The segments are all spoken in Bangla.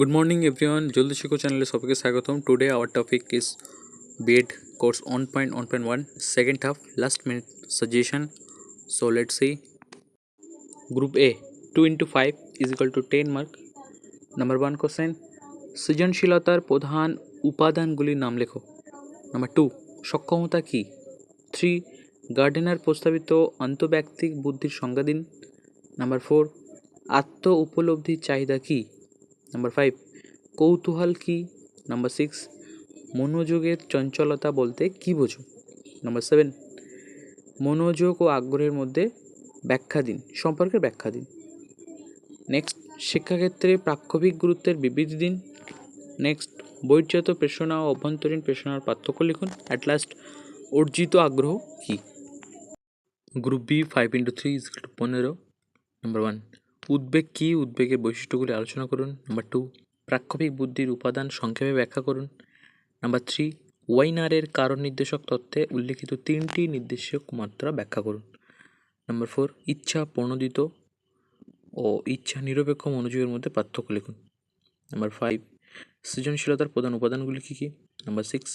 Good morning everyone. জলদি শিখো চ্যানেলে সবাইকে স্বাগতম. Today our topic is B.Ed course 1.1.1 second half last minute suggestion. So let's see. Group A 2 into 5 is equal to 10 mark. Number 1 question. সৃজনশীলতার প্রধান উপাদানগুলির নাম লেখো. Number 2 সক্ষমতা কি. 3 গার্ডেনার প্রস্তাবিত আন্তঃব্যক্তিক বুদ্ধির সংজ্ঞা দিন. Number 4 আত্ম উপলব্ধির চাহিদা কি. Number 5 কৌতূহল কি. Number 6 মনোযোগের চঞ্চলতা বলতে কি বোঝো. Number 7 মনোযোগ ও আগ্রহের মধ্যে ব্যাখ্যা দিন, সম্পর্কের ব্যাখ্যা দিন. নেক্সট শিক্ষাক্ষেত্রে প্রাক্ষবিক গুরুত্বের বিবৃতি দিন. নেক্সট বহির্জাত প্রেরণা ও অভ্যন্তরীণ প্রেরণার পার্থক্য লিখুন. অ্যাট লাস্ট অর্জিত আগ্রহ কি. Group B 5 into 3 = 15. Number 1 উদ্বেগ কি, উদ্বেগের বৈশিষ্ট্যগুলি আলোচনা করুন. Number 2 প্রাক্ষবিক বুদ্ধির উপাদান সংক্ষেপে ব্যাখ্যা করুন. Number 3 ওয়াইনারের কারণ নির্দেশক তত্ত্বে উল্লেখিত 3টি নির্দেশক মাত্রা ব্যাখ্যা করুন. Number 4 ইচ্ছা প্রণোদিত ও ইচ্ছা নিরপেক্ষ মনোযোগের মধ্যে পার্থক্য লিখুন. Number 5 সৃজনশীলতার প্রধান উপাদানগুলি কী কী. Number 6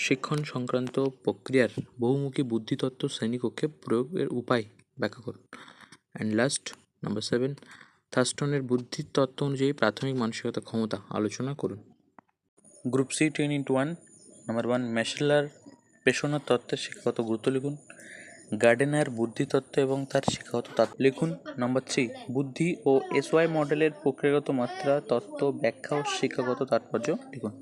শিক্ষণ সংক্রান্ত প্রক্রিয়ার বহুমুখী বুদ্ধিতত্ত্ব শ্রেণীকক্ষে প্রয়োগের উপায় ব্যাখ্যা করুন. অ্যান্ড লাস্ট Number 7 থার্স্টনের বুদ্ধির তত্ত্ব অনুযায়ী প্রাথমিক মানসিকতা ক্ষমতা আলোচনা করুন. Group C 10 into 1. Number 1 ম্যাশলার পেশনার তত্ত্বের শিক্ষাগত গুরুত্ব লিখুন. গার্ডেনার বুদ্ধিতত্ত্ব এবং তার শিক্ষাগত তাৎপর্য লিখুন. Number 3 বুদ্ধি ও SY মডেলের প্রক্রিয়াগত মাত্রা তত্ত্ব ব্যাখ্যা ও শিক্ষাগত তাৎপর্য লিখুন.